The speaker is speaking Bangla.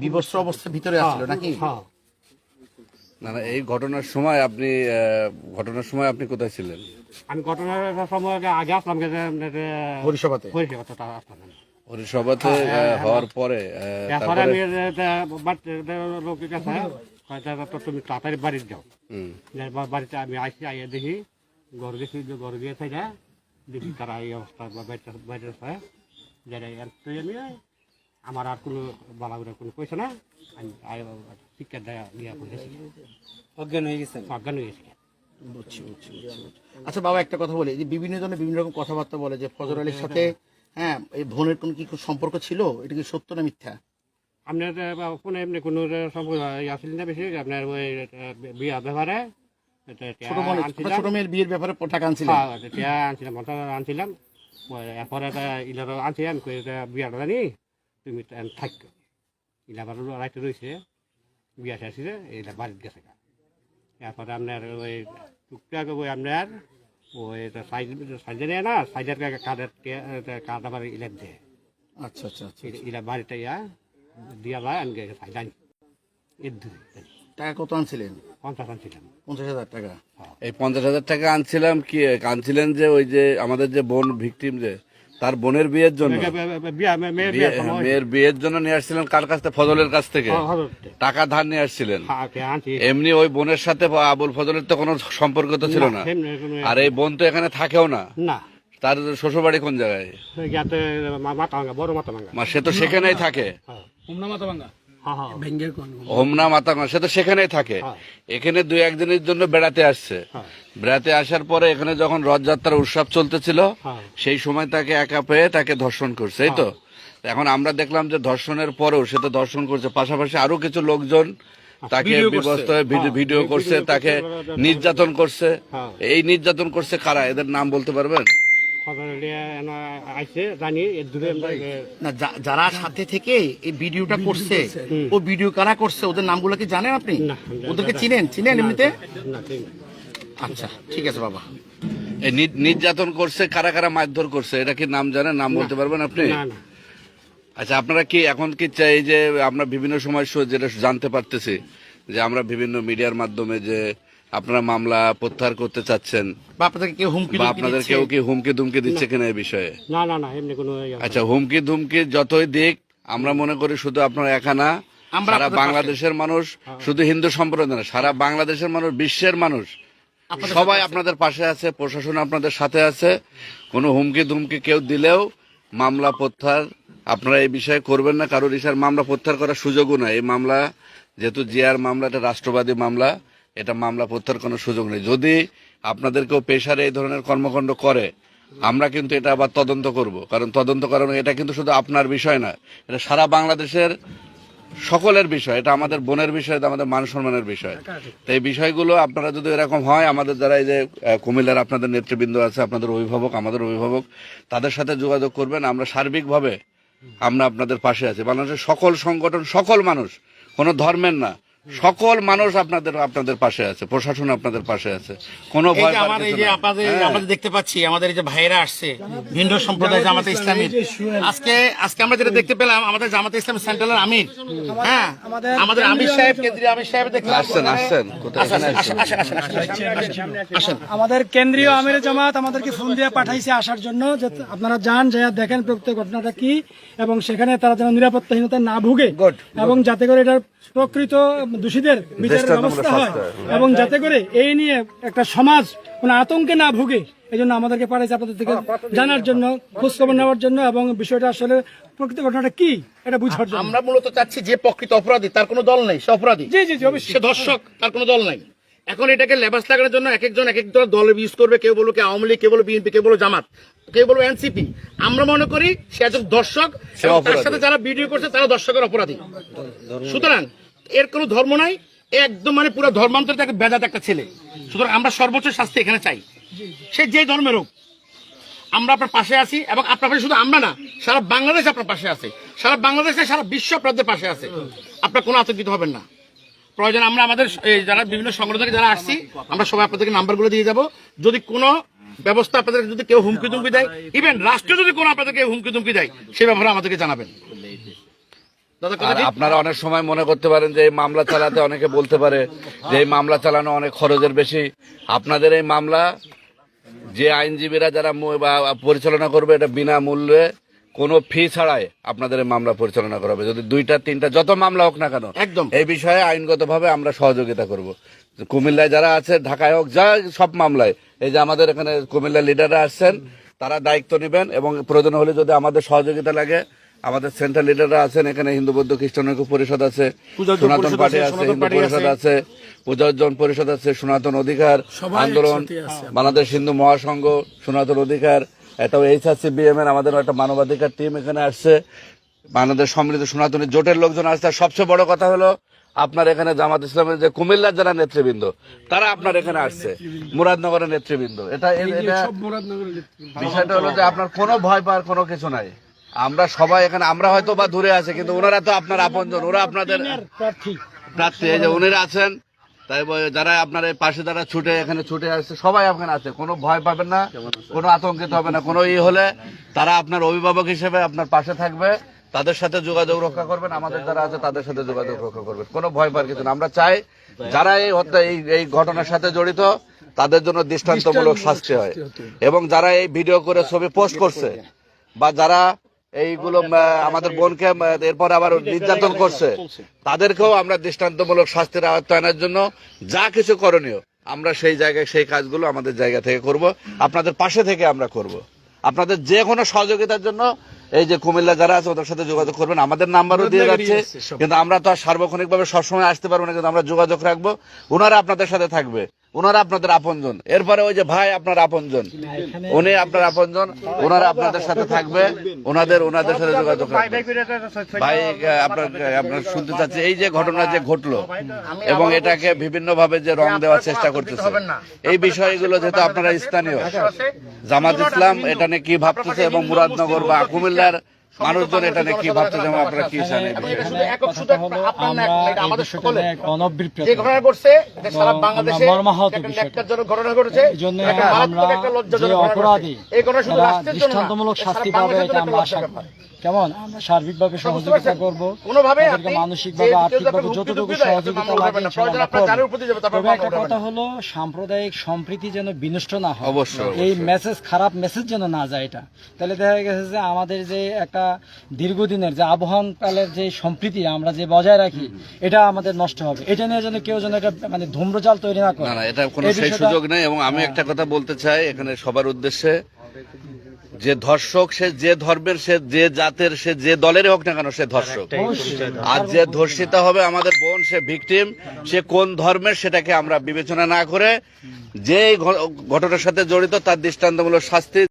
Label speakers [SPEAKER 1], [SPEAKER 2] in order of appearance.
[SPEAKER 1] বিবস্ত্র অবস্থার ভিতরে আসছিল নাকি?
[SPEAKER 2] হ্যাঁ।
[SPEAKER 3] না না, এই ঘটনার সময় আপনি কোথায় ছিলেন?
[SPEAKER 2] আমি ঘটনার সময় আগে আসলাম
[SPEAKER 1] হরিসভাতে
[SPEAKER 2] আসলাম।
[SPEAKER 3] হরিসভাতে হওয়ার পরে
[SPEAKER 2] এরপরে
[SPEAKER 3] তারপরে
[SPEAKER 2] আমি লোকের কাছে তো তুমি তাড়াতাড়ি বাড়িতে যাও। বাড়িতে আমি আসি আইয়া দেখি ঘর গেছি, ঘর গিয়ে থাকে দেখি তারা এই অবস্থা বাইরে যারা আমি আমার আর কোনো বালা কোনো পয়সা না, আমি শিক্ষা দেয়া ইয়া করেছি,
[SPEAKER 1] অজ্ঞান হয়ে গেছেন।
[SPEAKER 2] অজ্ঞান হয়ে গেছি।
[SPEAKER 1] বুঝছি। আচ্ছা বাবা, একটা কথা বলি, যে বিভিন্ন জনে বিভিন্ন রকম কথাবার্তা বলে যে ফজর আলীর সাথে এই বোনের কোন কি সম্পর্ক ছিল, এটা কি সত্য না মিথ্যা?
[SPEAKER 2] আপনার ফোনে এমনি কোনো সম্পর্ক আসলে না বেশি, আপনার ওই বিয়া ব্যাপারে
[SPEAKER 1] ছোট মেয়ের বিয়ের ব্যাপারে টাকা আনছিলেন?
[SPEAKER 2] আনছিলাম এরপরে ইলারও আনছিলাম বিয়াটা জানি তুমি থাকো, ইলাবার রাইতে রয়েছে বিয়া আসছে এইটা বাড়িতে গেছে। এরপরে আপনার ওই টুকটাক ওই আপনার ওই সাইডে না সাইডের কাঠ আবার ইলার দেয়।
[SPEAKER 1] আচ্ছা।
[SPEAKER 2] ইলা বাড়িটা ইয়া দিয়া যায় আমি সাইডান এর দূরে
[SPEAKER 1] টাকা কত আনছিলেন?
[SPEAKER 2] 50 আনছিলাম।
[SPEAKER 1] 50,000 টাকা।
[SPEAKER 3] এই 50,000 টাকা আনছিলেন যে ওই যে আমাদের যে বোন ভিকটিম, যে তার বোনের বিয়ের জন্য, মেয়ের বিয়ের জন্য নিয়ে আসছিলেন। কার কাছ থেকে? ফজলের কাছ থেকে টাকা ধার নিয়ে আসছিলেন। এমনি ওই বোনের সাথে আবুল ফজলের তো কোনো সম্পর্ক তো ছিল না, আর এই বোন তো এখানে থাকেও না। তার শ্বশুর বাড়ি কোন জায়গায়?
[SPEAKER 2] বড় মাথা ভাঙা।
[SPEAKER 3] সে তো সেখানেই থাকে। হোমনা মাতাঙ্গা, সে তো সেখানেই থাকে। এখানে 2-1 দিনের জন্য বেড়াতে আসছে। বেড়াতে আসার পরে এখানে যখন রথযাত্রার উৎসব চলতেছিল সেই সময় তাকে একা পেয়ে তাকে ধর্ষণ করছে, এই তো। এখন আমরা দেখলাম যে ধর্ষণের পরেও সে তো ধর্ষণ করছে, পাশাপাশি আরো কিছু লোকজন তাকে বিবস্ত্র হয়ে ভিডিও করছে, তাকে নির্যাতন করছে। এই নির্যাতন করছে কারা? এদের নাম বলতে পারবেন?
[SPEAKER 1] যারা সাথে থেকে এই ভিডিওটা করছে, ও ভিডিও কারা করছে, ওদের নামগুলো কি জানেন আপনি? ওদেরকে চিনেন এমনিতে? আচ্ছা, ঠিক আছে বাবা।
[SPEAKER 3] এই নির্যাতন করছে কারা কারা, মারধর করছে, এটা কি নাম জানেন? নাম বলতে পারবেন আপনি? আচ্ছা, আপনারা কি এখন কি চাই যে আমরা বিভিন্ন সময় যেটা জানতে পারতেছি যে আমরা বিভিন্ন মিডিয়ার মাধ্যমে যে আপনারা মামলা প্রত্যাহার করতে চাচ্ছেন,
[SPEAKER 1] বা আপনাদের
[SPEAKER 3] কেউ কি হুমকি ধুমকি দিচ্ছে কিনা এই বিষয়ে?
[SPEAKER 2] না এমনি কোনো।
[SPEAKER 3] আচ্ছা, হুমকি ধুমকি যতই দিক, আমরা মনে করি শুধু আপনারা একা না, সারা বাংলাদেশের মানুষ, শুধু হিন্দু সম্প্রদায় না, সারা বাংলাদেশের মানুষ, বিশ্বের মানুষ সবাই আপনাদের পাশে আছে, প্রশাসন আপনাদের সাথে আছে। কোনো হুমকি ধুমকি কেউ দিলেও মামলা প্রত্যাহার আপনারা এই বিষয়ে করবেন না। কারোর ইশার মামলা প্রত্যাহার করার সুযোগও নাই। এই মামলা যেহেতু জিয়ার মামলা, এটা রাষ্ট্রবাদী মামলা, এটা মামলা প্রত্যাহার কোনো সুযোগ নেই। যদি আপনাদের কেউ পেশারে এই ধরনের কর্মকাণ্ড করে, আমরা কিন্তু এটা আবার তদন্ত করব। কারণ তদন্ত করানো এটা কিন্তু শুধু আপনার বিষয় না, এটা সারা বাংলাদেশের সকলের বিষয়। এটা আমাদের বোনের বিষয়, এটা আমাদের মান সম্মানের বিষয়। তো এই বিষয়গুলো আপনারা যদি এরকম হয়, আমাদের যারা এই যে কুমিল্লার আপনাদের নেতৃবৃন্দ আছে, আপনাদের অভিভাবক, আমাদের অভিভাবক, তাদের সাথে যোগাযোগ করবেন। আমরা সার্বিকভাবে আমরা আপনাদের পাশে আছি। বাংলাদেশের সকল সংগঠন, সকল মানুষ, কোনো ধর্মের না, সকল মানুষ আপনাদের পাশে আছে, প্রশাসন আপনাদের পাশে আছে। কোনো ভয়
[SPEAKER 1] আমার এই যে আপনাদের দেখতে পাচ্ছি, আমাদের এই যে ভাইরা আসছে ভিন্ন সম্প্রদায় জামাতে ইসলামীর, আজকে আমরা যেটা দেখতে পেলাম, আমাদের জামাতে ইসলাম সেন্ট্রালের আমির, আমাদের আমির সাহেব, কেন্দ্রীয় আমির সাহেব দেখলাম।
[SPEAKER 3] আসছেন
[SPEAKER 4] আমাদের কেন্দ্রীয় আমির জামাত আমাদেরকে ফোন দিয়ে পাঠাইছে আসার জন্য, যে আপনারা যান, যা দেখেন প্রকৃত ঘটনাটা কি, এবং সেখানে তারা যেন নিরাপত্তাহীনতা না ভুগে, এবং যাতে করে এটার প্রকৃত দোষীদের বিচারের ব্যবস্থা হয়, এবং যাতে করে এই নিয়ে একটা সমাজ কোনো আতঙ্কে না ভুগে, এই জন্য আমাদেরকে পাঠাইছে আপনাদের থেকে জানার জন্য, খোঁজখবর নেওয়ার জন্য, এবং বিষয়টা আসলে প্রকৃত ঘটনাটা কি এটা বুঝার জন্য।
[SPEAKER 1] আমরা মূলত চাচ্ছি যে প্রকৃত অপরাধী, তার কোনো দল নেই, সে অপরাধী।
[SPEAKER 4] জি অবশ্যই,
[SPEAKER 1] সে ধর্ষক, তার কোনো দল নাই। এখন এটাকে লেবাস লাগানোর জন্য এক একজন এক এক দল ইউজ করবে। কেউ বলবো কে আওয়ামী লীগ, কেউ বলবো বিএনপি, কেউ বলবো জামাত, কেউ বলবো এনসিপি। আমরা মনে করি সে একজন দর্শক, তার সাথে যারা ভিডিও করছে তারা দর্শকের অপরাধী। সুতরাং এর কোনো ধর্ম নাই, একদম মানে পুরো ধর্মান্তরিত একটা বেদাত একটা ছেলে। সুতরাং আমরা সর্বোচ্চ শাস্তি এখানে চাই, সে যে ধর্মের হোক। আমরা আপনার পাশে আছি, এবং আপনার পাশে শুধু আমরা না, সারা বাংলাদেশ আপনার পাশে আছে, সারা বাংলাদেশে সারা বিশ্ব আপনাদের পাশে আছে। আপনার কোনো আতঙ্কিত হবেন না। প্রয়োজন আমরা আমাদের যারা বিভিন্ন সংগঠন থেকে যারা আসছি, আমরা সবাই আপনাদেরকে নাম্বারগুলো দিয়ে যাব। যদি কোনো ব্যবস্থা আপনাদের, যদি কেউ হুমকি ধুমকি দেয়, ইভেন রাষ্ট্র যদি কোনো আপনাদেরকে হুমকি ধুমকি দেয়, সে ব্যাপারে আমাদেরকে জানাবেন। দাদা
[SPEAKER 3] আর
[SPEAKER 1] কথা ঠিক?
[SPEAKER 3] আপনারা অনেক সময় মনে করতে পারেন যে এই মামলা চালাতে অনেকে বলতে পারে যে এই মামলা চালানো অনেক খরচের বেশি। আপনাদের এই মামলা যে আইনজীবীরা যারা পরিচালনা করবে এটা বিনামূল্যে কোনো ফি ছাড়াই আপনাদের এই মামলা পরিচালনা করা হবে। যদি 2টা 3টা যত মামলা হোক না কেন,
[SPEAKER 1] একদম।
[SPEAKER 3] এই বিষয়ে আইনগতভাবে আমরা সহযোগিতা করব। কুমিল্লায় যারা আছে, ঢাকায় হোক, যা সব মামলায়, এই যে আমাদের এখানে কুমিল্লা লিডাররা আসছেন, তারা দায়িত্ব নেবেন এবং প্রয়োজন হলে যদি আমাদের সহযোগিতা লাগে, আমাদের সেন্ট্রাল লিডাররা আছেন এখানে, হিন্দু বৌদ্ধ খ্রিস্টান ঐক্য পরিষদ আছে, সনাতন পার্টি আছে, হিন্দু পরিষদ আছে, পূজার্জন পরিষদ আছে, সনাতন অধিকার আন্দোলন, বাংলাদেশ হিন্দু মহাসংঘ, সনাতন অধিকার, এটা HRC-BM এর আমাদের একটা মানবাধিকার টিম এখানে আসছে, বাংলাদেশ সম্মিলিত সনাতনী জোটের লোকজন আসছে। আর সবচেয়ে বড় কথা হলো আপনার এখানে জামাত ইসলামের যে কুমিল্লার যারা নেতৃবৃন্দ, তারা আপনার এখানে আসছে, মুরাদনগরের নেতৃবৃন্দ। এটা বিষয়টা হলো যে আপনার কোনো ভয় পাওয়ার কোনো কিছু নাই। আমরা সবাই এখানে, আমরা হয়তো বা দূরে আছে, কিন্তু ওনারা তো আপনার আপনজন, ওরা আপনাদের প্রার্থী। এই যে উনিরা আছেন, তাই যারা আপনার এই পাশে যারা এখানে ছুটে আসছে, সবাই এখানে আছে। কোনো ভয় পাবেন না, কোনো আতঙ্কিত হবে না। কোনো হলে তারা আপনার অভিভাবক হিসেবে আপনার পাশে থাকবে, তাদের সাথে যোগাযোগ রক্ষা করবেন, আমাদের যারা আছে তাদের সাথে যোগাযোগ রক্ষা করবেন। কোনো ভয় পাওয়ার কিছু না। আমরা চাই যারা এই হত্যা এই ঘটনার সাথে জড়িত তাদের জন্য দৃষ্টান্তমূলক শাস্তি হয়, এবং যারা এই ভিডিও করে ছবি পোস্ট করছে বা যারা এইগুলো আমাদের বোনকে এরপর আবার নির্যাতন করছে, তাদেরকেও আমরা দৃষ্টান্তমূলক শাস্তির আওতায় জন্য যা কিছু করণীয় আমরা সেই জায়গায় সেই কাজগুলো আমাদের জায়গা থেকে করব। আপনাদের পাশে থেকে আমরা করব। আপনাদের যে কোনো সহযোগিতার জন্য এই যে কুমিল্লা যারা আছে ওদের সাথে যোগাযোগ করবেন। আমাদের নাম্বারও দিয়ে যাচ্ছে, কিন্তু আমরা তো আর সার্বক্ষণিকভাবে সবসময় আসতে পারবো না, কিন্তু আমরা যোগাযোগ রাখবো। ওনারা আপনাদের সাথে থাকবে, ওনারা আপনাদের আপনজন। এরপরে ওই যে ভাই আপনার আপনজন, উনি আপনার আপনজন, ওনারা আপনাদের সাথে থাকবে, ওনাদের সাথে যোগাযোগ রাখবে। ভাই আপনার শুনতে চাচ্ছি, এই যে ঘটনা যে ঘটলো এবং এটাকে বিভিন্ন ভাবে যে রং দেওয়ার চেষ্টা করতেছে, এই বিষয়গুলো যেহেতু আপনারা স্থানীয়, জামাত ইসলাম এটা নিয়ে কি ভাবতেছে এবং মুরাদনগর বা কুমিল্লার মানুষজন এটা নিয়ে কি ভাবতেছে এবং আপনারা কি জানেন?
[SPEAKER 1] যে ঘটনা ঘটছে এটা সারা বাংলাদেশে ন্যাক্কারজনক ঘটনা ঘটেছে, একটা মারাত্মক একটা লজ্জাজনক ঘটনা ঘটেছে। এই ঘটনা শুধু রাষ্ট্রের জন্য না,
[SPEAKER 5] দৃষ্টান্তমূলক শাস্তি পাবে এটা আমরা আশা করি। কেমন আমরা সার্বিকভাবে সহযোগিতা করব,
[SPEAKER 1] কোনোভাবে
[SPEAKER 5] মানসিকভাবে আর্থিকভাবে যতটুকু সহযোগিতা লাগে তবে একটা কথা হলো সাম্প্রদায়িক সম্প্রীতি যেন বিনষ্ট না হয়,
[SPEAKER 3] অবশ্যই
[SPEAKER 5] এই মেসেজ, খারাপ মেসেজ যেন না যায়। এটা তাহলে দেখা গেছে যে আমাদের যে একটা দীর্ঘদিনের যে আবহনকালের যে সম্প্রীতি আমরা যে বজায় রাখি, এটা আমাদের নষ্ট হবে। এটা নিয়ে যেন কেউ যেন একটা মানে ধূম্রজাল তৈরি না করে।
[SPEAKER 3] না, এটা কোনো সেই সুযোগ নেই। এবং আমি একটা কথা বলতে চাই এখানে সবার উদ্দেশ্যে, যে ধর্ষক সে যে ধর্মের, সে যে জাতের, সে যে দলেরই হোক না কেন, সে ধর্ষক। আর যে ধর্ষিত হবে আমাদের বোন, সে ভিকটিম, সে কোন ধর্মের সেটাকে আমরা বিবেচনা না করে যে ঘটনার সাথে জড়িত তার দৃষ্টান্তমূলক শাস্তি